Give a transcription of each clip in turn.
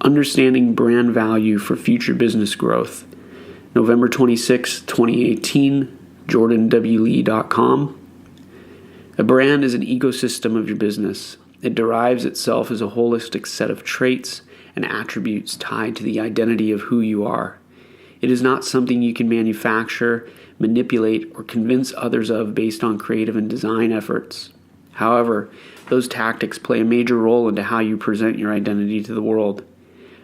Understanding Brand Value for Future Business Growth. November 26, 2018, jordanwlee.com. A brand is an ecosystem of your business. It derives itself as a holistic set of traits and attributes tied to the identity of who you are. It is not something you can manufacture, manipulate, or convince others of based on creative and design efforts. However, those tactics play a major role into how you present your identity to the world.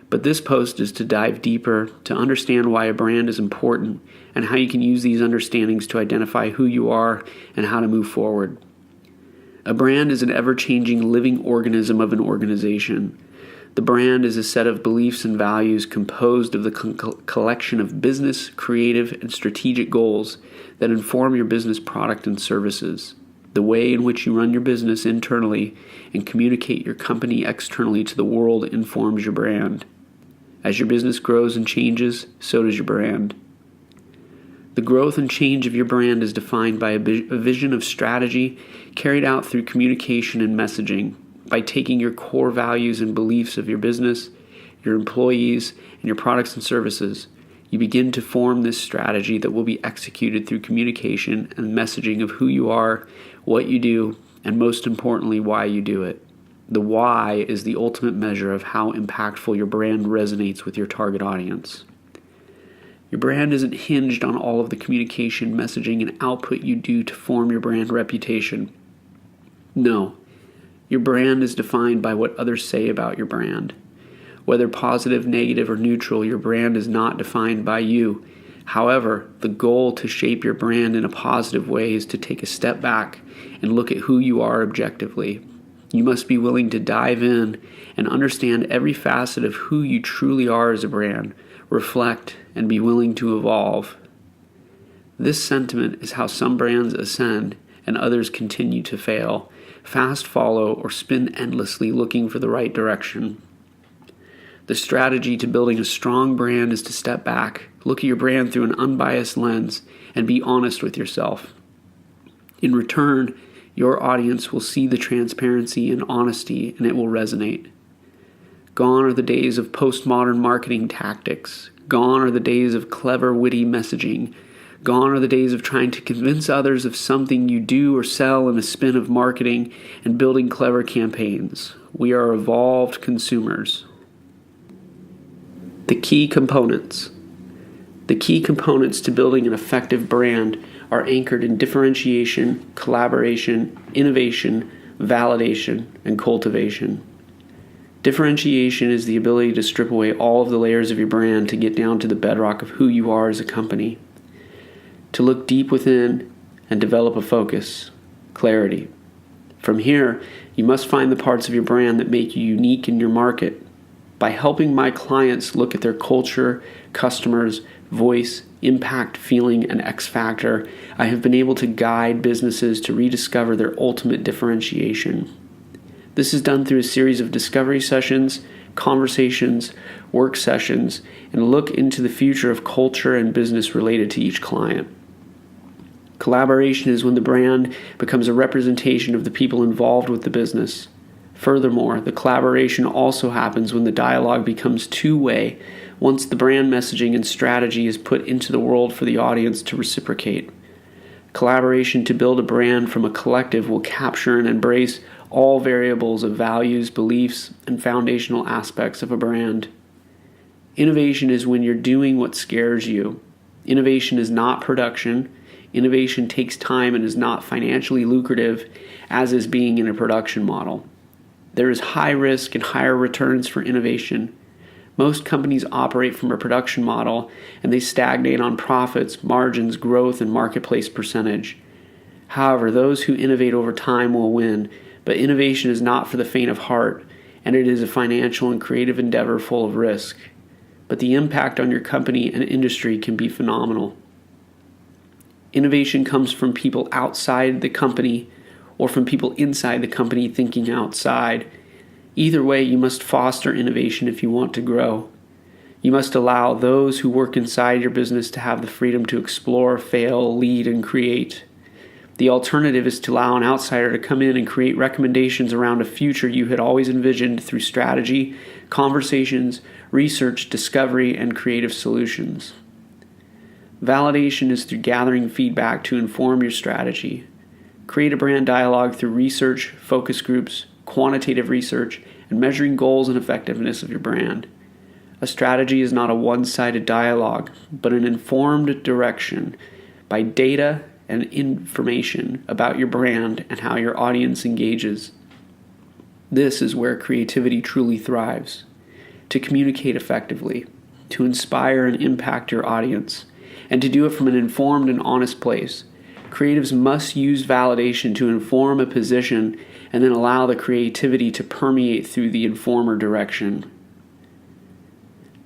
But this post is to dive deeper, to understand why a brand is important, and how you can use these understandings to identify who you are and how to move forward. A brand is an ever-changing living organism of an organization. The brand is a set of beliefs and values composed of the collection of business, creative, and strategic goals that inform your business product and services. The way in which you run your business internally and communicate your company externally to the world informs your brand. As your business grows and changes, so does your brand. The growth and change of your brand is defined by a vision of strategy carried out through communication and messaging, by taking your core values and beliefs of your business, your employees, and your products and services. You begin to form this strategy that will be executed through communication and messaging of who you are, what you do, and most importantly, why you do it. The why is the ultimate measure of how impactful your brand resonates with your target audience. Your brand isn't hinged on all of the communication, messaging, and output you do to form your brand reputation. No, your brand is defined by what others say about your brand. Whether positive, negative, or neutral, your brand is not defined by you. However, the goal to shape your brand in a positive way is to take a step back and look at who you are objectively. You must be willing to dive in and understand every facet of who you truly are as a brand, reflect, and be willing to evolve. This sentiment is how some brands ascend and others continue to fail, fast follow, or spin endlessly looking for the right direction. The strategy to building a strong brand is to step back, look at your brand through an unbiased lens, and be honest with yourself. In return, your audience will see the transparency and honesty, and it will resonate. Gone are the days of postmodern marketing tactics. Gone are the days of clever, witty messaging. Gone are the days of trying to convince others of something you do or sell in a spin of marketing and building clever campaigns. We are evolved consumers. The key components. The key components to building an effective brand are anchored in differentiation, collaboration, innovation, validation, and cultivation. Differentiation is the ability to strip away all of the layers of your brand to get down to the bedrock of who you are as a company. To look deep within and develop a focus, clarity. From here, you must find the parts of your brand that make you unique in your market. By helping my clients look at their culture, customers, voice, impact, feeling, and X factor, I have been able to guide businesses to rediscover their ultimate differentiation. This is done through a series of discovery sessions, conversations, work sessions, and look into the future of culture and business related to each client. Collaboration is when the brand becomes a representation of the people involved with the business. Furthermore, the collaboration also happens when the dialogue becomes two-way, once the brand messaging and strategy is put into the world for the audience to reciprocate. Collaboration to build a brand from a collective will capture and embrace all variables of values, beliefs, and foundational aspects of a brand. Innovation is when you're doing what scares you. Innovation is not production. Innovation takes time and is not financially lucrative, as is being in a production model. There is high risk and higher returns for innovation. Most companies operate from a production model, and they stagnate on profits, margins, growth, and marketplace percentage. However, those who innovate over time will win, but innovation is not for the faint of heart, and it is a financial and creative endeavor full of risk. But the impact on your company and industry can be phenomenal. Innovation comes from people outside the company or from people inside the company thinking outside. Either way, you must foster innovation if you want to grow. You must allow those who work inside your business to have the freedom to explore, fail, lead, and create. The alternative is to allow an outsider to come in and create recommendations around a future you had always envisioned through strategy, conversations, research, discovery, and creative solutions. Validation is through gathering feedback to inform your strategy. Create a brand dialogue through research, focus groups, quantitative research, and measuring goals and effectiveness of your brand. A strategy is not a one-sided dialogue, but an informed direction by data and information about your brand and how your audience engages. This is where creativity truly thrives. To communicate effectively, to inspire and impact your audience, and to do it from an informed and honest place. Creatives must use validation to inform a position and then allow the creativity to permeate through the informer direction.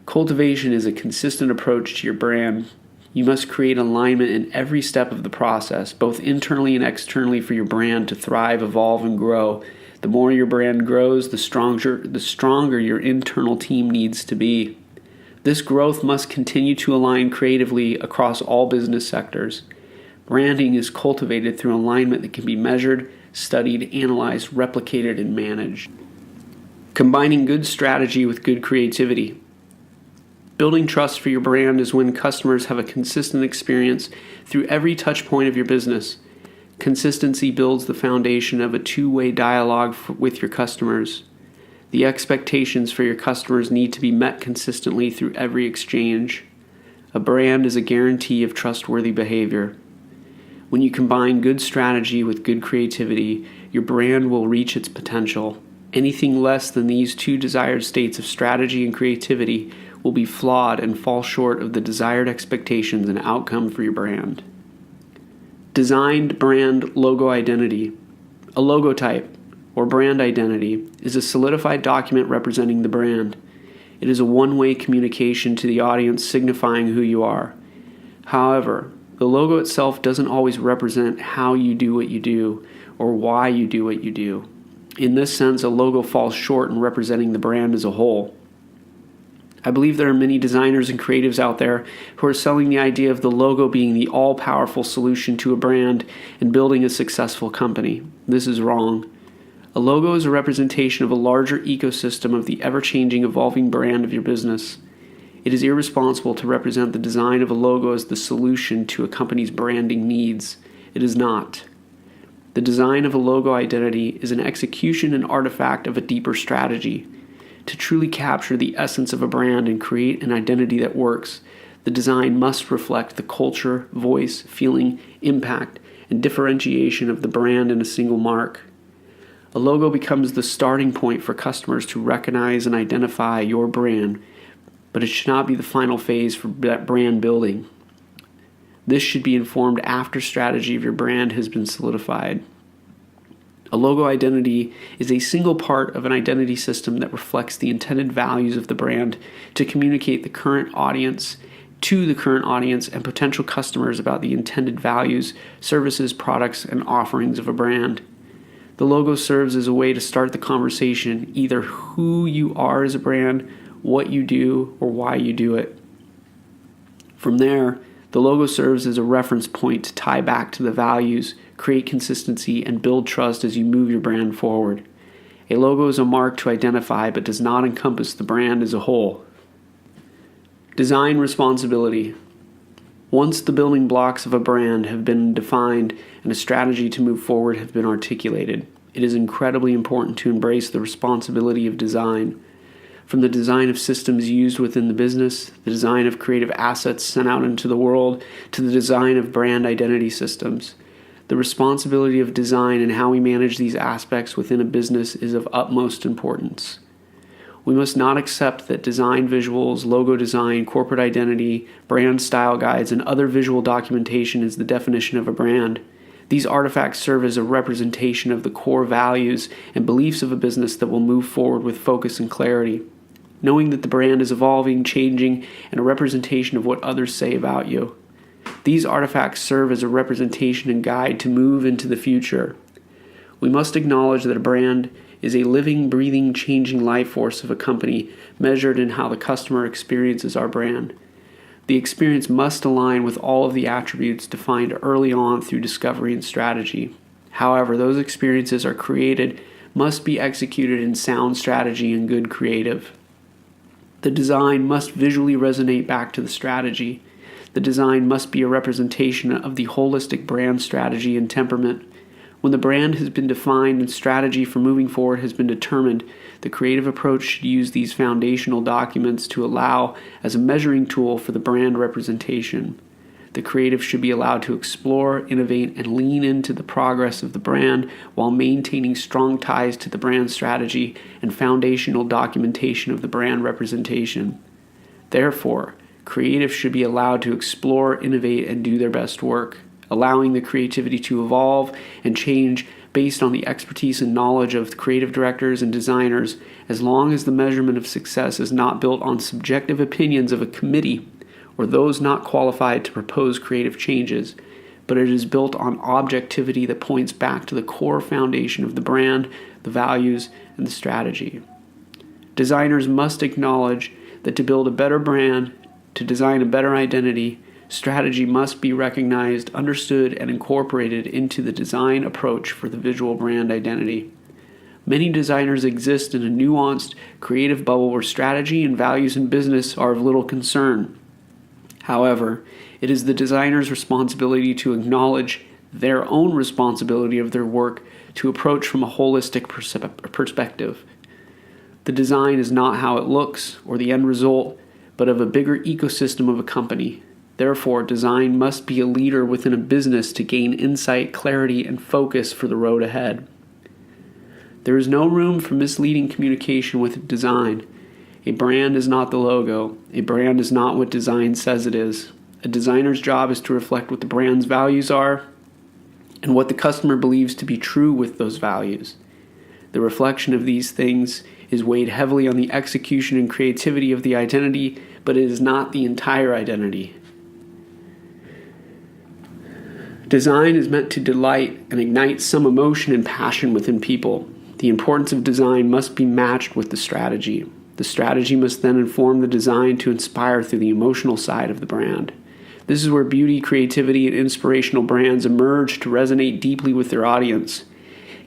Cultivation is a consistent approach to your brand. You must create alignment in every step of the process, both internally and externally, for your brand to thrive, evolve, and grow. The more your brand grows, the stronger your internal team needs to be. This growth must continue to align creatively across all business sectors. Branding is cultivated through alignment that can be measured, studied, analyzed, replicated, and managed. Combining good strategy with good creativity. Building trust for your brand is when customers have a consistent experience through every touch point of your business. Consistency builds the foundation of a two-way dialogue with your customers. The expectations for your customers need to be met consistently through every exchange. A brand is a guarantee of trustworthy behavior. When you combine good strategy with good creativity, your brand will reach its potential. Anything less than these two desired states of strategy and creativity will be flawed and fall short of the desired expectations and outcome for your brand. Designed brand logo identity. A logotype, or brand identity, is a solidified document representing the brand. It is a one-way communication to the audience signifying who you are. However, the logo itself doesn't always represent how you do what you do or why you do what you do. In this sense, a logo falls short in representing the brand as a whole. I believe there are many designers and creatives out there who are selling the idea of the logo being the all-powerful solution to a brand and building a successful company. This is wrong. A logo is a representation of a larger ecosystem of the ever-changing, evolving brand of your business. It is irresponsible to represent the design of a logo as the solution to a company's branding needs. It is not. The design of a logo identity is an execution and artifact of a deeper strategy. To truly capture the essence of a brand and create an identity that works, the design must reflect the culture, voice, feeling, impact, and differentiation of the brand in a single mark. A logo becomes the starting point for customers to recognize and identify your brand, but it should not be the final phase for that brand building. This should be informed after strategy of your brand has been solidified. A logo identity is a single part of an identity system that reflects the intended values of the brand to communicate to the current audience and potential customers about the intended values, services, products, and offerings of a brand. The logo serves as a way to start the conversation, either who you are as a brand, what you do, or why you do it. From there, the logo serves as a reference point to tie back to the values, create consistency, and build trust as you move your brand forward. A logo is a mark to identify but does not encompass the brand as a whole. Design responsibility. Once the building blocks of a brand have been defined and a strategy to move forward have been articulated, it is incredibly important to embrace the responsibility of design. From the design of systems used within the business, the design of creative assets sent out into the world, to the design of brand identity systems. The responsibility of design and how we manage these aspects within a business is of utmost importance. We must not accept that design visuals, logo design, corporate identity, brand style guides, and other visual documentation is the definition of a brand. These artifacts serve as a representation of the core values and beliefs of a business that will move forward with focus and clarity. Knowing that the brand is evolving, changing, and a representation of what others say about you. These artifacts serve as a representation and guide to move into the future. We must acknowledge that a brand is a living, breathing, changing life force of a company measured in how the customer experiences our brand. The experience must align with all of the attributes defined early on through discovery and strategy. However, those experiences must be executed in sound strategy and good creative. The design must visually resonate back to the strategy. The design must be a representation of the holistic brand strategy and temperament. When the brand has been defined and strategy for moving forward has been determined, the creative approach should use these foundational documents to allow as a measuring tool for the brand representation. The creative should be allowed to explore, innovate, and lean into the progress of the brand while maintaining strong ties to the brand strategy and foundational documentation of the brand representation. Therefore, creative should be allowed to explore, innovate, and do their best work, allowing the creativity to evolve and change based on the expertise and knowledge of creative directors and designers, as long as the measurement of success is not built on subjective opinions of a committee or those not qualified to propose creative changes, but it is built on objectivity that points back to the core foundation of the brand, the values, and the strategy. Designers must acknowledge that to build a better brand, to design a better identity, strategy must be recognized, understood, and incorporated into the design approach for the visual brand identity. Many designers exist in a nuanced, creative bubble where strategy and values in business are of little concern. However, it is the designer's responsibility to acknowledge their own responsibility of their work to approach from a holistic perspective. The design is not how it looks or the end result, but of a bigger ecosystem of a company. Therefore, design must be a leader within a business to gain insight, clarity, and focus for the road ahead. There is no room for misleading communication with design. A brand is not the logo. A brand is not what design says it is. A designer's job is to reflect what the brand's values are and what the customer believes to be true with those values. The reflection of these things is weighed heavily on the execution and creativity of the identity, but it is not the entire identity. Design is meant to delight and ignite some emotion and passion within people. The importance of design must be matched with the strategy. The strategy must then inform the design to inspire through the emotional side of the brand. This is where beauty, creativity, and inspirational brands emerge to resonate deeply with their audience.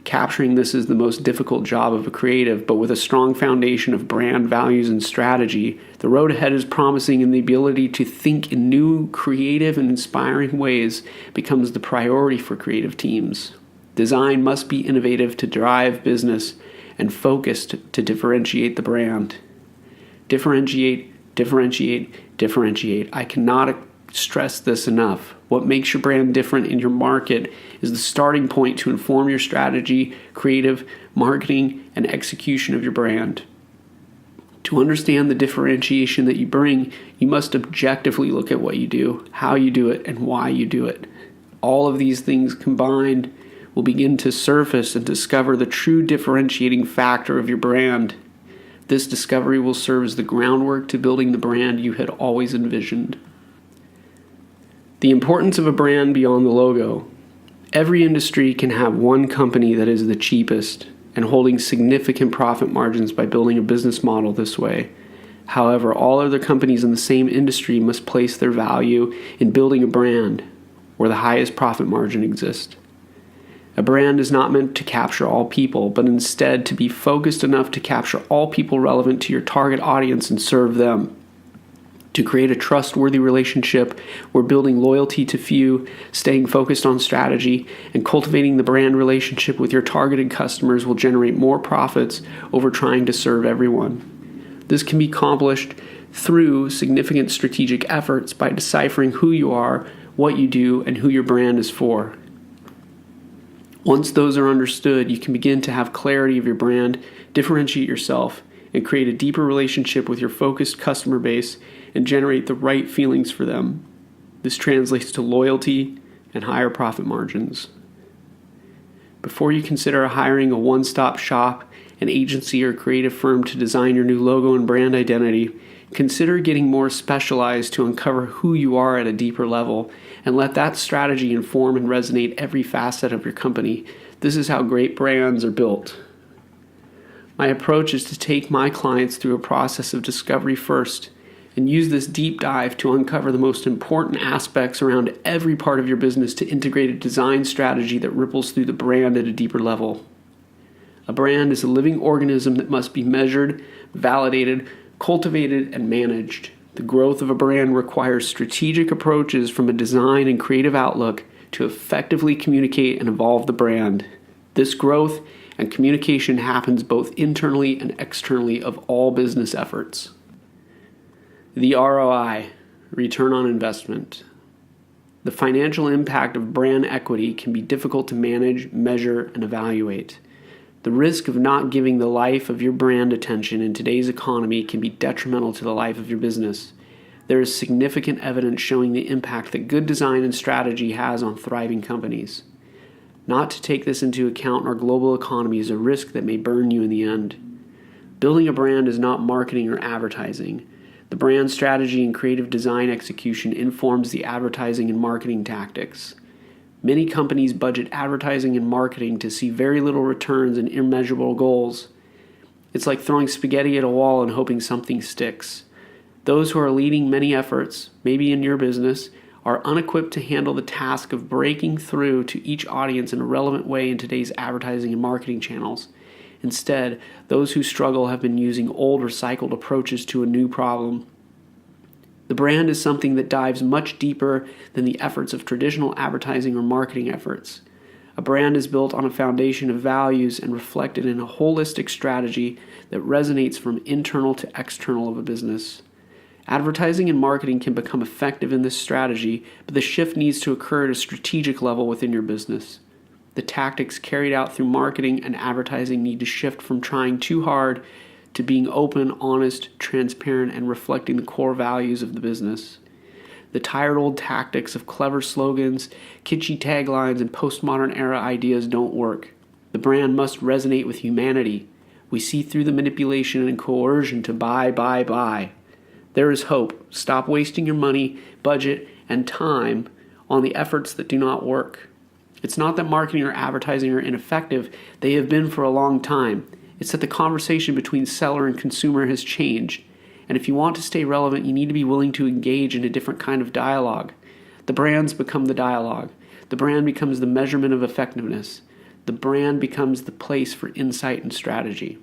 Capturing this is the most difficult job of a creative, but with a strong foundation of brand values and strategy, the road ahead is promising, and the ability to think in new, creative, and inspiring ways becomes the priority for creative teams. Design must be innovative to drive business and focused to differentiate the brand. Differentiate, differentiate, differentiate. I cannot stress this enough. What makes your brand different in your market is the starting point to inform your strategy, creative, marketing, and execution of your brand. To understand the differentiation that you bring, you must objectively look at what you do, how you do it, and why you do it. All of these things combined will begin to surface and discover the true differentiating factor of your brand. This discovery will serve as the groundwork to building the brand you had always envisioned. The importance of a brand beyond the logo. Every industry can have one company that is the cheapest and holding significant profit margins by building a business model this way. However, all other companies in the same industry must place their value in building a brand where the highest profit margin exists. A brand is not meant to capture all people, but instead to be focused enough to capture all people relevant to your target audience and serve them. To create a trustworthy relationship where building loyalty to few, staying focused on strategy, and cultivating the brand relationship with your targeted customers will generate more profits over trying to serve everyone. This can be accomplished through significant strategic efforts by deciphering who you are, what you do, and who your brand is for. Once those are understood, you can begin to have clarity of your brand, differentiate yourself, and create a deeper relationship with your focused customer base and generate the right feelings for them. This translates to loyalty and higher profit margins. Before you consider hiring a one-stop shop, an agency, or creative firm to design your new logo and brand identity, consider getting more specialized to uncover who you are at a deeper level and let that strategy inform and resonate every facet of your company. This is how great brands are built. My approach is to take my clients through a process of discovery first and use this deep dive to uncover the most important aspects around every part of your business to integrate a design strategy that ripples through the brand at a deeper level. A brand is a living organism that must be measured, validated, cultivated and managed. The growth of a brand requires strategic approaches from a design and creative outlook to effectively communicate and evolve the brand. This growth and communication happens both internally and externally of all business efforts. The ROI, return on investment. The financial impact of brand equity can be difficult to manage, measure, and evaluate. The risk of not giving the life of your brand attention in today's economy can be detrimental to the life of your business. There is significant evidence showing the impact that good design and strategy has on thriving companies. Not to take this into account in our global economy is a risk that may burn you in the end. Building a brand is not marketing or advertising. The brand strategy and creative design execution informs the advertising and marketing tactics. Many companies budget advertising and marketing to see very little returns and immeasurable goals. It's like throwing spaghetti at a wall and hoping something sticks. Those who are leading many efforts, maybe in your business, are unequipped to handle the task of breaking through to each audience in a relevant way in today's advertising and marketing channels. Instead, those who struggle have been using old recycled approaches to a new problem. The brand is something that dives much deeper than the efforts of traditional advertising or marketing efforts. A brand is built on a foundation of values and reflected in a holistic strategy that resonates from internal to external of a business. Advertising and marketing can become effective in this strategy, but the shift needs to occur at a strategic level within your business. The tactics carried out through marketing and advertising need to shift from trying too hard to being open, honest, transparent, and reflecting the core values of the business. The tired old tactics of clever slogans, kitschy taglines, and postmodern era ideas don't work. The brand must resonate with humanity. We see through the manipulation and coercion to buy. There is hope. Stop wasting your money, budget, and time on the efforts that do not work. It's not that marketing or advertising are ineffective. They have been for a long time. It's that the conversation between seller and consumer has changed. And if you want to stay relevant, you need to be willing to engage in a different kind of dialogue. The brands become the dialogue. The brand becomes the measurement of effectiveness. The brand becomes the place for insight and strategy.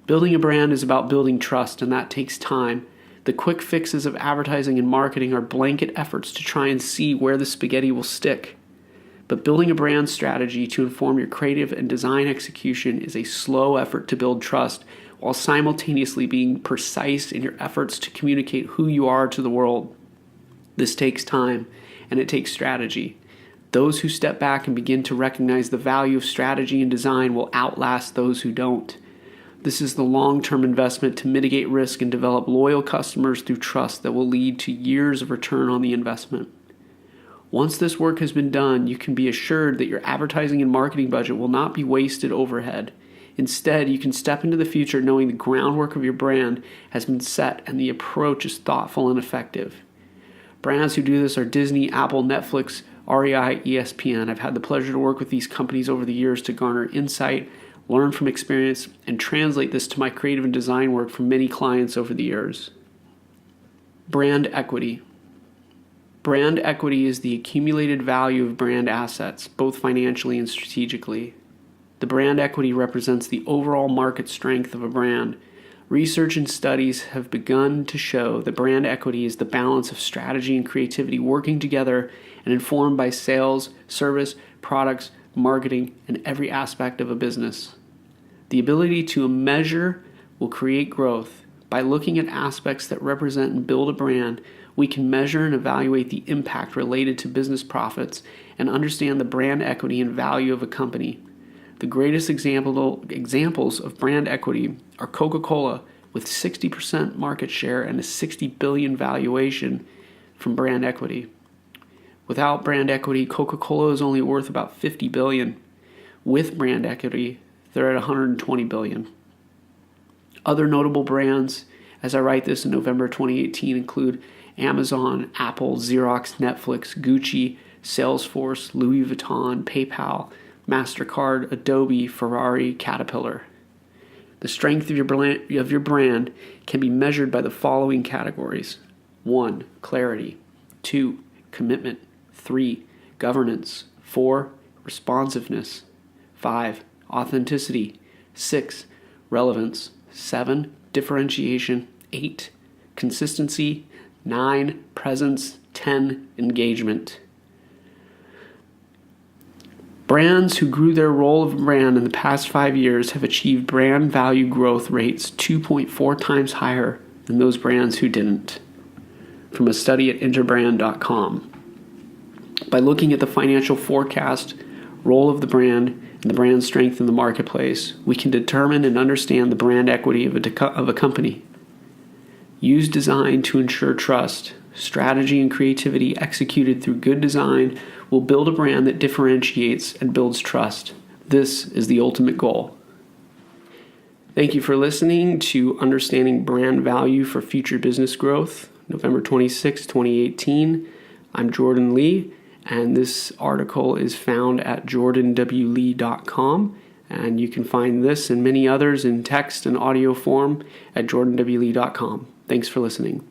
Building a brand is about building trust, and that takes time. The quick fixes of advertising and marketing are blanket efforts to try and see where the spaghetti will stick. But building a brand strategy to inform your creative and design execution is a slow effort to build trust while simultaneously being precise in your efforts to communicate who you are to the world. This takes time, and it takes strategy. Those who step back and begin to recognize the value of strategy and design will outlast those who don't. This is the long-term investment to mitigate risk and develop loyal customers through trust that will lead to years of return on the investment. Once this work has been done, you can be assured that your advertising and marketing budget will not be wasted overhead. Instead, you can step into the future knowing the groundwork of your brand has been set and the approach is thoughtful and effective. Brands who do this are Disney, Apple, Netflix, REI, ESPN. I've had the pleasure to work with these companies over the years to garner insight, learn from experience, and translate this to my creative and design work for many clients over the years. Brand equity. Brand equity is the accumulated value of brand assets, both financially and strategically. The brand equity represents the overall market strength of a brand. Research and studies have begun to show that brand equity is the balance of strategy and creativity working together and informed by sales, service, products, marketing, and every aspect of a business. The ability to measure will create growth. By looking at aspects that represent and build a brand, we can measure and evaluate the impact related to business profits and understand the brand equity and value of a company. The greatest examples of brand equity are Coca-Cola with 60% market share and a $60 billion valuation from brand equity. Without brand equity, Coca-Cola is only worth about $50 billion. With brand equity, they're at $120 billion. Other notable brands, as I write this in November 2018, include Amazon, Apple, Xerox, Netflix, Gucci, Salesforce, Louis Vuitton, PayPal, MasterCard, Adobe, Ferrari, Caterpillar. The strength of your brand can be measured by the following categories. 1. Clarity. 2. Commitment. 3. Governance. 4. Responsiveness. 5. Authenticity. 6. Relevance. 7. differentiation. 8, consistency. 9, presence. 10, engagement. Brands who grew their role of brand in the past 5 years have achieved brand value growth rates 2.4 times higher than those brands who didn't. From a study at interbrand.com. By looking at the financial forecast, role of the brand, and the brand strength in the marketplace, we can determine and understand the brand equity of a company. Use design to ensure trust. Strategy and creativity executed through good design will build a brand that differentiates and builds trust. This is the ultimate goal. Thank you for listening to Understanding Brand Value for Future Business Growth, November 26, 2018. I'm Jordan Lee, and this article is found at jordanwlee.com. And you can find this and many others in text and audio form at jordanwlee.com. Thanks for listening.